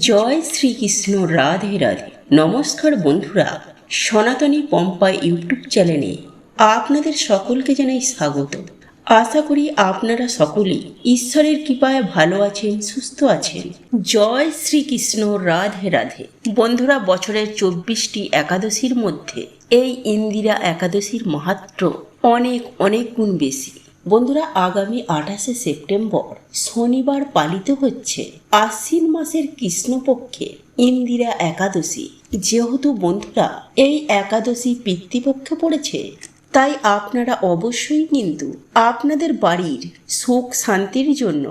জয় শ্রীকৃষ্ণ, রাধে রাধে। নমস্কার বন্ধুরা, সনাতনী পম্পা ইউটিউব চ্যানেলে আপনাদের সকলকে জানাই স্বাগত। আশা করি আপনারা সকলেই ঈশ্বরের কৃপায় ভালো আছেন, সুস্থ আছেন। জয় শ্রীকৃষ্ণ, রাধে রাধে। বন্ধুরা, বছরের 24টি একাদশীর মধ্যে এই ইন্দিরা একাদশীর মাহাত্ম্য অনেক অনেক গুণ বেশি। বন্ধুরা, আগামী 28শে সেপ্টেম্বর শনিবার পালিত হচ্ছে আশ্বিন মাসের কৃষ্ণপক্ষে ইন্দিরা একাদশী। যেহেতু বন্ধুরা এই একাদশী পিতৃপক্ষে পড়েছে, তাই আপনারা অবশ্যই কিন্তু আপনাদের বাড়ির সুখ শান্তির জন্য,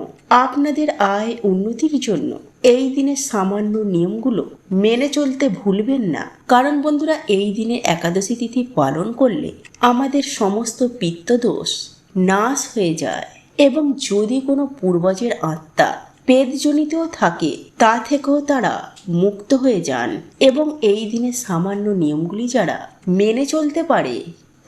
আপনাদের আয় উন্নতির জন্য এই দিনের সামান্য নিয়মগুলো মেনে চলতে ভুলবেন না। কারণ বন্ধুরা, এই দিনে একাদশী তিথি পালন করলে আমাদের সমস্ত পিত্তদোষ নাশ হয়ে যায়, এবং যদি কোনো পূর্বজের আত্মা পেটজনিতও থাকে তা থেকেও তারা মুক্ত হয়ে যান। এবং এই দিনে সামান্য নিয়মগুলি যারা মেনে চলতে পারে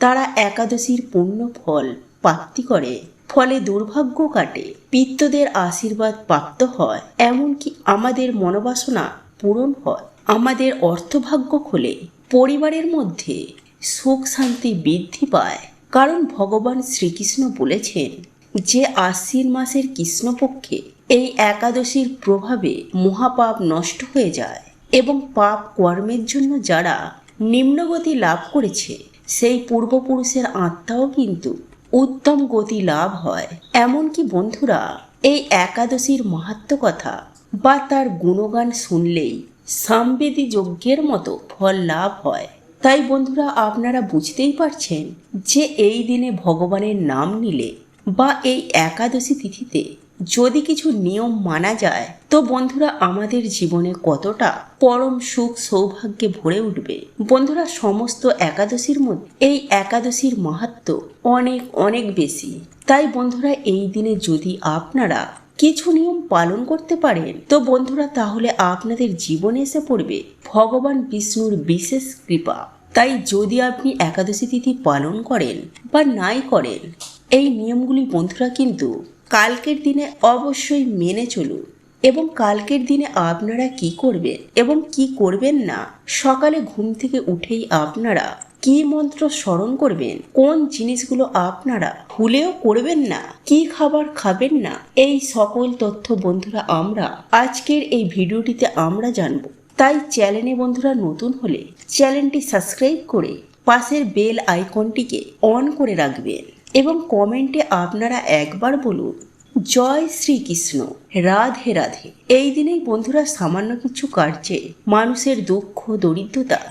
তারা একাদশীর পূর্ণ ফল প্রাপ্তি করে। ফলে দুর্ভাগ্য কাটে, পিত্তদের আশীর্বাদ প্রাপ্ত হয়, এমনকি আমাদের মনোবাসনা পূরণ হয়, আমাদের অর্থভাগ্য খোলে, পরিবারের মধ্যে সুখ শান্তি বৃদ্ধি পায়। কারণ ভগবান শ্রীকৃষ্ণ বলেছেন যে আশ্বিন মাসের কৃষ্ণপক্ষে এই একাদশীর প্রভাবে মহাপাপ নষ্ট হয়ে যায়, এবং পাপ কর্মের জন্য যারা নিম্নগতি লাভ করেছে সেই পূর্বপুরুষের আত্মাও কিন্তু উত্তম গতি লাভ হয়। এমনকি বন্ধুরা, এই একাদশীর মাহাত্ম্য কথা বা তার গুণগান শুনলেই সামবেদী যজ্ঞের মতো ফল লাভ হয়। তাই বন্ধুরা, আপনারা বুঝতেই পারছেন যে এই দিনে ভগবানের নাম নিলে বা এই একাদশী তিথিতে যদি কিছু নিয়ম মানা যায়, তো বন্ধুরা আমাদের জীবনে কতটা পরম সুখ সৌভাগ্যে ভরে উঠবে। বন্ধুরা, সমস্ত একাদশীর মধ্যে এই একাদশীর মাহাত্ম্য অনেক অনেক বেশি। তাই বন্ধুরা, এই দিনে যদি আপনারা কিছু নিয়ম পালন করতে পারেন, তো বন্ধুরা তাহলে আপনাদের জীবনে এসে পড়বে ভগবান বিষ্ণুর বিশেষ কৃপা। তাই যদি আপনি একাদশী তিথি পালন করেন বা নাই করেন, এই নিয়মগুলি বন্ধুরা কিন্তু কালকের দিনে অবশ্যই মেনে চলুন। এবং কালকের দিনে আপনারা কি করবেন এবং কি করবেন না, সকালে ঘুম থেকে উঠেই আপনারা কি মন্ত্র স্মরণ করবেন, কোন জিনিসগুলো আপনারা ভুলেও করবেন না, কি খাবার খাবেন না, এই সকল তথ্য বন্ধুরা আমরা আজকের এই ভিডিওটিতে আমরা জানবো। তাই চ্যানেলে বন্ধুরা নতুন হলে চ্যানেলটি সাবস্ক্রাইব করে পাশের বেল আইকনটিকে অন করে রাখবেন, এবং কমেন্টে আপনারা একবার বলুন জয় শ্রীকৃষ্ণ, রাধে রাধে। এই দিনেই বন্ধুরা সামান্য কিছু কার্যে মানুষের দুঃখ দরিদ্রতা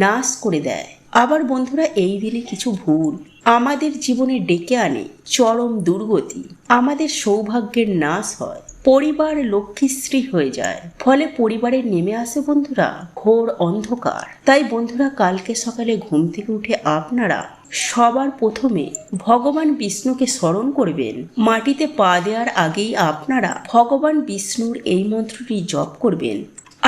নাশ করে দেয়। আবার বন্ধুরা, এই দিনে কিছু ভুল আমাদের জীবনে ডেকে আনে চরম দুর্গতি, আমাদের সৌভাগ্যের নাশ হয়, পরিবার লক্ষ্মীশ্রী হয়ে যায়। ফলে পরিবারে নেমে আসে বন্ধুরা ঘোর অন্ধকার। তাই বন্ধুরা, কালকে সকালে ঘুম থেকে উঠে আপনারা সবার প্রথমে ভগবান বিষ্ণুকে স্মরণ করবেন। মাটিতে পা দেওয়ার আগেই আপনারা ভগবান বিষ্ণুর এই মন্ত্রটি জপ করবেন।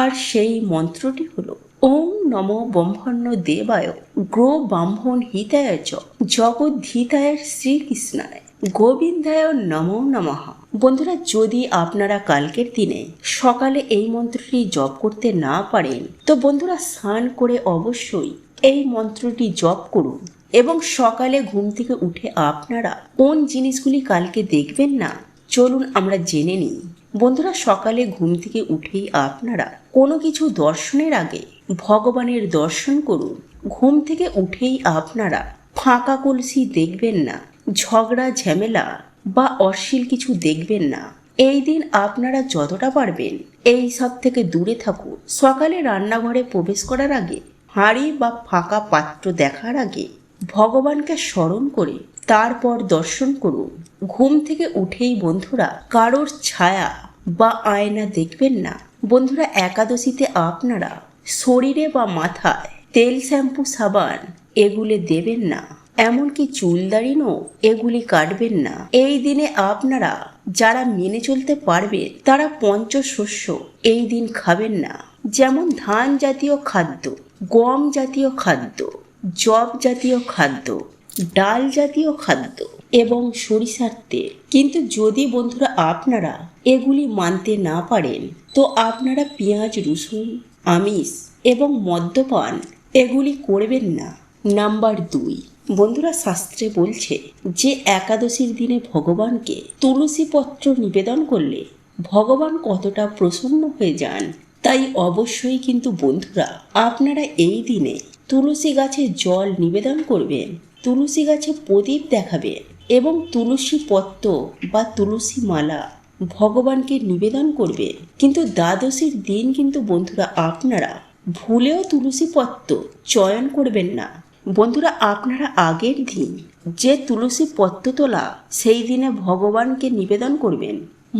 আর সেই মন্ত্রটি হলো ওম নমো ব্রহ্মণ্য দেবায় গ্রো ব্রাহ্মণ হিতায় চ জগদ্ধিতায় শ্রীকৃষ্ণায় গোবিন্দায় নমো নমঃ। বন্ধুরা, যদি আপনারা কালকের দিনে সকালে এই মন্ত্রটি জপ করতে না পারেন, তো বন্ধুরা স্নান করে অবশ্যই এই মন্ত্রটি জপ করুন। এবং সকালে ঘুম থেকে উঠে আপনারা কোন জিনিসগুলি কালকে দেখবেন না, চলুন আমরা জেনে নিই। বন্ধুরা, সকালে ঘুম থেকে উঠেই আপনারা কোনো কিছু দর্শনের আগে ভগবানের দর্শন করুন। ঘুম থেকে উঠেই আপনারা ফাঁকা কলসি দেখবেন না, ঝগড়া ঝামেলা বা অশ্লীল কিছু দেখবেন না। এই দিন আপনারা যতটা পারবেন এই সব থেকে দূরে থাকুন। সকালে রান্নাঘরে প্রবেশ করার আগে, হাঁড়ি বা ফাঁকা পাত্র দেখার আগে ভগবানকে স্মরণ করে তারপর দর্শন করুন। ঘুম থেকে উঠেই বন্ধুরা কারোর ছায়া বা আয়না দেখবেন না। বন্ধুরা, একাদশীতে আপনারা শরীরে বা মাথায় তেল শ্যাম্পু সাবান এগুলি দেবেন না, এমনকি চুলদারিনও এগুলি কাটবেন না। এই দিনে আপনারা যারা মেনে চলতে পারবেন তারা পঞ্চশস্য এই দিন খাবেন না, যেমন ধান জাতীয় খাদ্য, গম জাতীয় খাদ্য, জব জাতীয় খাদ্য, ডাল জাতীয় খাদ্য এবং সরিষার তেল। কিন্তু যদি বন্ধুরা আপনারা এগুলি মানতে না পারেন তো আপনারা পেঁয়াজ রসুন আমিষ এবং মদ্যপান এগুলি করবেন না। নাম্বার 2, বন্ধুরা শাস্ত্রে বলছে যে একাদশীর দিনে ভগবানকে তুলসী পত্র নিবেদন করলে ভগবান কতটা প্রসন্ন হয়ে যান। তাই অবশ্যই কিন্তু বন্ধুরা আপনারা এই দিনে তুলসী গাছে জল নিবেদন করবেন, তুলসী গাছে প্রদীপ দেখাবেন এবং তুলসী পত্র বা তুলসী মালা ভগবানকে নিবেদন করবেন। কিন্তু দ্বাদশীর দিন কিন্তু বন্ধুরা আপনারা ভুলেও তুলসী পত্র চয়ন করবেন না। বন্ধুরা আপনারা আগের দিন যে তুলসী পত্র তোলা সেই দিনে ভগবানকে নিবেদন করবেন।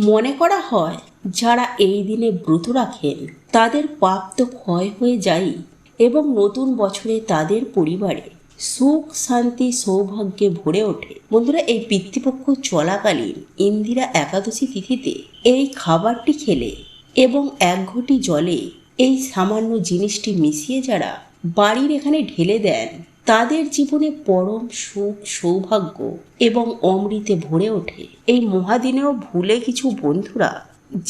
মনে করা হয় যারা এই দিনে ব্রত রাখেন তাদের পাপ তো ক্ষয় হয়ে যায় এবং নতুন বছরে তাদের পরিবারে সুখ শান্তি সৌভাগ্যে ভরে ওঠে। বন্ধুরা এই পিতৃপক্ষ চলাকালীন ইন্দিরা একাদশী তিথিতে এই খাবারটি খেলে এবং 1 ঘটি জলে এই সামান্য জিনিসটি মিশিয়ে যারা বাড়ির এখানে ঢেলে দেন তাদের জীবনে পরম সুখ সৌভাগ্য এবং অমৃতে ভরে ওঠে। এই মহাদিনেও ভুলে কিছু বন্ধুরা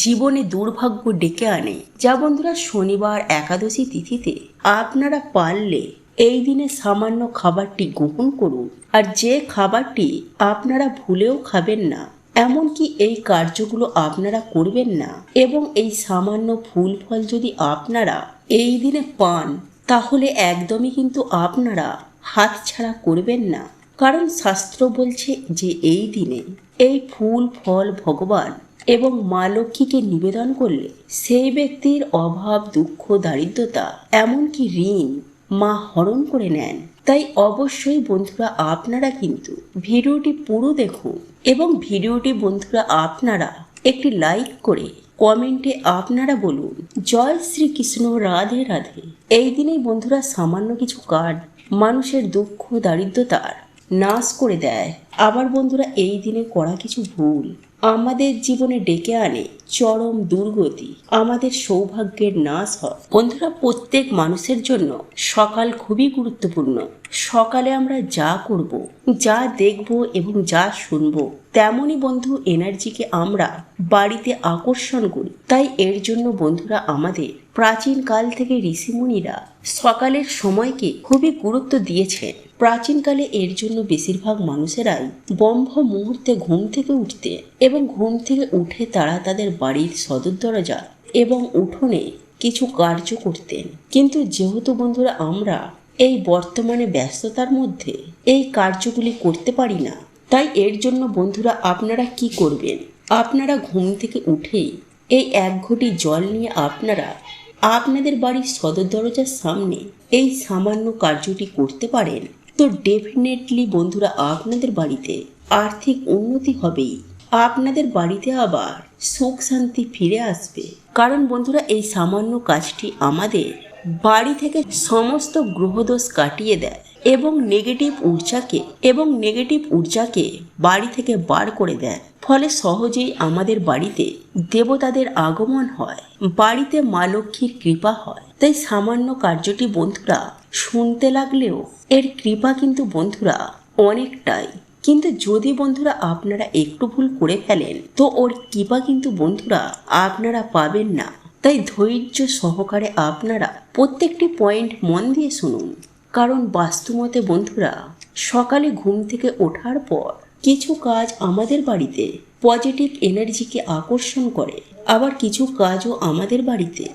জীবনে দুর্ভাগ্য ডেকে আনে, যা বন্ধুরা শনিবার একাদশী তিথিতে আপনারা পারলে এই দিনে সামান্য খাবারটি গ্রহণ করুন। আর যে খাবারটি আপনারা ভুলেও খাবেন না, এমনকি এই কার্যগুলো আপনারা করবেন না এবং এই সামান্য ফুল ফল যদি আপনারা এই দিনে পান তাহলে একদমই কিন্তু আপনারা হাতছাড়া করবেন না। কারণ শাস্ত্র বলছে যে এই দিনে এই ফুল ফল ভগবান এবং মা লক্ষ্মীকে নিবেদন করলে সেই ব্যক্তির অভাব দুঃখ দারিদ্রতা এমনকি ঋণ মা হরণ করে নেন। তাই অবশ্যই বন্ধুরা আপনারা কিন্তু ভিডিওটি পুরো দেখুন এবং ভিডিওটি বন্ধুরা আপনারা একটি লাইক করে কমেন্টে আপনারা বলুন জয় শ্রীকৃষ্ণ, রাধে রাধে। এই দিনেই বন্ধুরা সামান্য কিছু কার্ড মানুষের দুঃখ দারিদ্রতার নাশ করে দেয়। আবার বন্ধুরা এই দিনে করা কিছু ভুল আমাদের জীবনে ডেকে আনে চরম দুর্গতি, আমাদের সৌভাগ্যের নাশ হয়। বন্ধুরা প্রত্যেক মানুষের জন্য সকাল খুবই গুরুত্বপূর্ণ। সকালে আমরা যা করব, যা দেখব এবং যা শুনব তেমনই বন্ধু এনার্জিকে আমরা বাড়িতে আকর্ষণ করি। তাই এর জন্য বন্ধুরা আমাদের প্রাচীন কাল থেকে ঋষিমুনিরা সকালের সময়কে খুবই গুরুত্ব দিয়েছেন। প্রাচীনকালে এর জন্য বেশিরভাগ মানুষেরাই ব্রহ্ম মুহূর্তে ঘুম থেকে উঠতে এবং ঘুম থেকে উঠে তারা তাদের বাড়ির সদর দরজা এবং উঠোনে কিছু কার্য করতেন। কিন্তু যেহেতু বন্ধুরা আমরা এই বর্তমানে ব্যস্ততার মধ্যে এই কার্যগুলি করতে পারি না, তাই এর জন্য বন্ধুরা আপনারা কি করবেন, আপনারা ঘুম থেকে উঠেই এই 1 ঘটি জল নিয়ে আপনারা আপনাদের বাড়ির সদর দরজার সামনে এই সামান্য কার্যটি করতে পারেন। তো ডেফিনেটলি বন্ধুরা আপনাদের বাড়িতে আর্থিক উন্নতি হবেই, আপনাদের বাড়িতে আবার সুখ শান্তি ফিরে আসবে। কারণ বন্ধুরা এই সামান্য কাজটি আমাদের বাড়ি থেকে সমস্ত গ্রহদোষ কাটিয়ে দেয় এবং নেগেটিভ ঊর্জাকে বাড়ি থেকে বার করে দেয়। ফলে সহজেই আমাদের বাড়িতে দেবতাদের আগমন হয়, বাড়িতে মা লক্ষ্মীর কৃপা হয়। তাই সামান্য কার্যটি বন্ধুরা শুনতে লাগলেও এর কৃপা কিন্তু বন্ধুরা অনেকটাই। কিন্তু যদি বন্ধুরা আপনারা একটু ভুল করে ফেলেন তো ওর কৃপা কিন্তু বন্ধুরা আপনারা পাবেন না। তাই ধৈর্য সহকারে আপনারা প্রত্যেকটি পয়েন্ট মন দিয়ে শুনুন। কারণ বাস্তুমতে বন্ধুরা সকালে ঘুম থেকে ওঠার পর কিছু কাজ আমাদের বাড়িতে পজিটিভ এনার্জিকে আকর্ষণ করে, আবার কিছু কাজও আমাদের বাড়িতে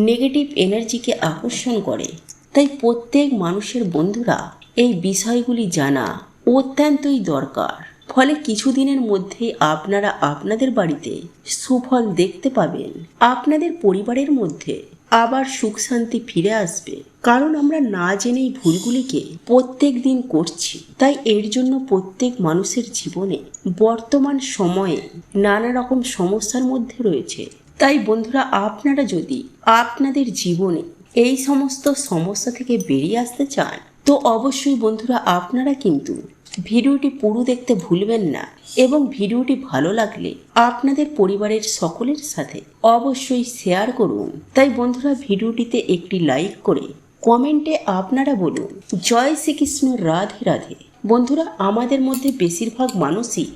নেগেটিভ এনার্জিকে আকর্ষণ করে। তাই প্রত্যেক মানুষের বন্ধুরা এই বিষয়গুলি জানা অত্যন্তই দরকার। ফলে কিছুদিনের মধ্যেই আপনারা আপনাদের বাড়িতে সুফল দেখতে পাবেন, আপনাদের পরিবারের মধ্যে আবার সুখ শান্তি ফিরে আসবে। কারণ আমরা না জেনেই ভুলগুলিকে প্রত্যেক দিন করছি। তাই এর জন্য প্রত্যেক মানুষের জীবনে বর্তমান সময়ে নানা রকম সমস্যার মধ্যে রয়েছে। তাই বন্ধুরা আপনারা যদি আপনাদের জীবনে এই সমস্ত সমস্যা থেকে বেরিয়ে আসতে চান তো অবশ্যই বন্ধুরা আপনারা কিন্তু ভিডিওটি পুরো দেখতে ভুলবেন না এবং ভিডিওটি ভালো লাগলে আপনাদের পরিবারের সকলের সাথে অবশ্যই শেয়ার করুন। তাই বন্ধুরা ভিডিওটিতে একটি লাইক করে কমেন্টে আপনারা বলুন জয় শ্রীকৃষ্ণ, রাধে রাধে। বন্ধুরা, আমাদের মধ্যে বেশিরভাগ মানুষই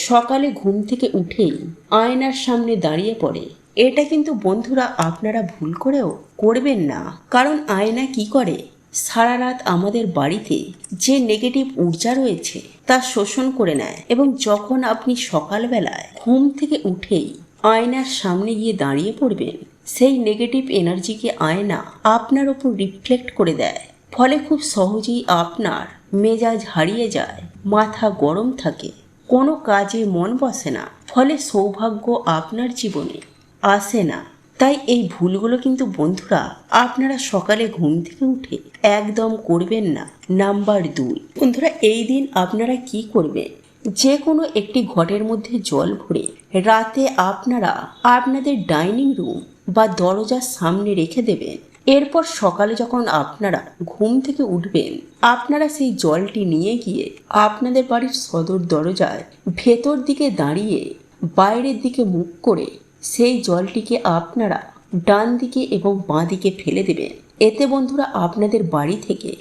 সকালে ঘুম থেকে উঠেই আয়নার সামনে দাঁড়িয়ে পড়ে। এটা কিন্তু বন্ধুরা আপনারা ভুল করেও করবেন না। কারণ আয়না কি করে, সারা রাত আমাদের বাড়িতে যে নেগেটিভ ঊর্জা রয়েছে তা শোষণ করে নেয়, এবং যখন আপনি সকালবেলায় ঘুম থেকে উঠেই আয়নার সামনে গিয়ে দাঁড়িয়ে পড়বেন, সেই নেগেটিভ এনার্জিকে আয়না আপনার ওপর রিফ্লেক্ট করে দেয়। ফলে খুব সহজেই আপনার মেজাজ হারিয়ে যায়, মাথা গরম থাকে, কোনো কাজে মন বসে না, ফলে সৌভাগ্য আপনার জীবনে আসে না। তাই এই ভুলগুলো কিন্তু বন্ধুরা আপনারা সকালে ঘুম থেকে উঠে একদম করবেন না। নাম্বার 2, বন্ধুরা এই দিন আপনারা কি করবেন, যে কোনো একটি ঘটের মধ্যে জল ভরে রাতে আপনারা আপনাদের ডাইনিং রুম বা দরজার সামনে রেখে দেবেন। এরপর সকালে যখন আপনারা ঘুম থেকে উঠবেন, আপনারা সেই জলটি নিয়ে গিয়ে আপনাদের বাড়ির সদর দরজায় ভেতর দিকে দাঁড়িয়ে বাইরের দিকে মুখ করে সেই জলটিকে আপনারা ডান দিকে এবং বাঁ দিকে ফেলে দেবেন। এতে বন্ধুরা আপনাদের বাড়ি থেকে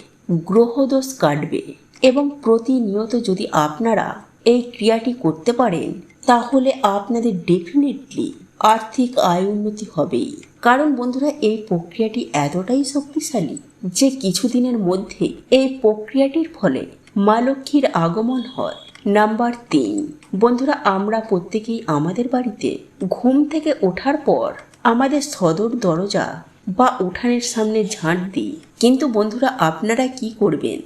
গ্রহদোষ কাটবে, এবং প্রতিনিয়ত যদি আপনারা এই ক্রিয়াটি করতে পারেন তাহলে আপনাদের ডেফিনেটলি আর্থিক আয় উন্নতি হবেই। কারণ বন্ধুরা এই প্রক্রিয়াটি এতটাই শক্তিশালী যে কিছুদিনের মধ্যে এই প্রক্রিয়াটির ফলে মা লক্ষ্মীর আগমন হয়। নাম্বার 3, বন্ধুরা আমরা প্রত্যেকেই আমাদের বাড়িতে ঘুম থেকে ওঠার পর আমাদের সদর দরজা বা উঠানের সামনে ঝাঁট দিই। কিন্তু বন্ধুরা আপনারা কি করবেন,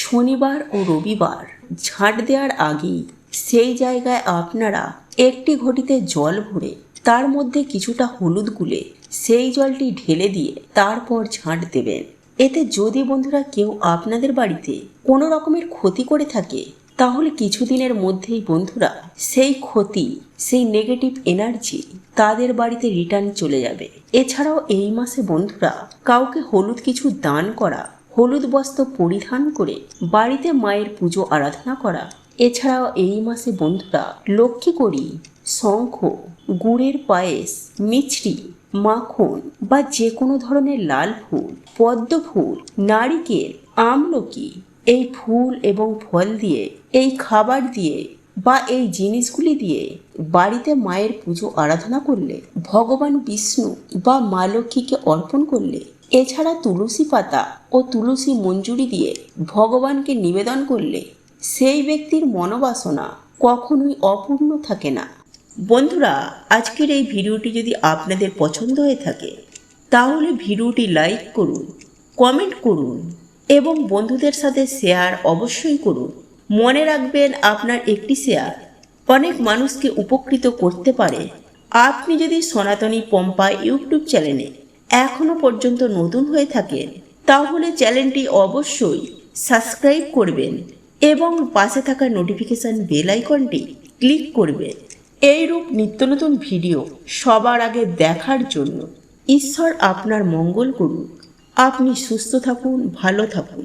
শনিবার ও রবিবার ঝাঁট দেওয়ার আগেই সেই জায়গায় আপনারা একটি ঘটিতে জল ভরে তার মধ্যে কিছুটা হলুদ গুলে সেই জলটি ঢেলে দিয়ে তারপর ঝাঁট দেবেন। এতে যদি বন্ধুরা কেউ আপনাদের বাড়িতে কোনো রকমের ক্ষতি করে থাকে, তাহলে কিছুদিনের মধ্যেই বন্ধুরা সেই ক্ষতি, সেই নেগেটিভ এনার্জি তাদের বাড়িতে রিটার্ন চলে যাবে। এছাড়াও এই মাসে বন্ধুরা কাউকে হলুদ কিছু দান করা, হলুদ বস্ত্র পরিধান করে বাড়িতে মায়ের পুজো আরাধনা করা। এছাড়াও এই মাসে বন্ধুরা লক্ষ্মী করি শঙ্খ, গুড়ের পায়েস, মিছরি, মাখন বা যে কোনো ধরনের লাল ফুল, পদ্ম ফুল, নারিকেল, আমলকি, এই ফুল এবং ফল দিয়ে, এই খাবার দিয়ে বা এই জিনিসগুলি দিয়ে বাড়িতে মায়ের পুজো আরাধনা করলে, ভগবান বিষ্ণু বা মা লক্ষ্মীকে অর্পণ করলে, এছাড়া তুলসী পাতা ও তুলসী মঞ্জুরি দিয়ে ভগবানকে নিবেদন করলে সেই ব্যক্তির মনোবাসনা কখনোই অপূর্ণ থাকে না। বন্ধুরা আজকের এই ভিডিওটি যদি আপনাদের পছন্দ হয়ে থাকে তাহলে ভিডিওটি লাইক করুন, কমেন্ট করুন এবং বন্ধুদের সাথে শেয়ার অবশ্যই করুন। মনে রাখবেন আপনার একটি শেয়ার অনেক মানুষকে উপকৃত করতে পারে। আপনি যদি সনাতনী পম্পা ইউটিউব চ্যানেলে এখনো পর্যন্ত নতুন হয়ে থাকেন তাহলে চ্যানেলটি অবশ্যই সাবস্ক্রাইব করবেন এবং পাশে থাকা নোটিফিকেশন বেল আইকনটি ক্লিক করবেন। এইরূপ নিত্য নতুন ভিডিও সবার আগে দেখার জন্য ঈশ্বর আপনার মঙ্গল করুন। আপনি সুস্থ থাকুন, ভালো থাকুন।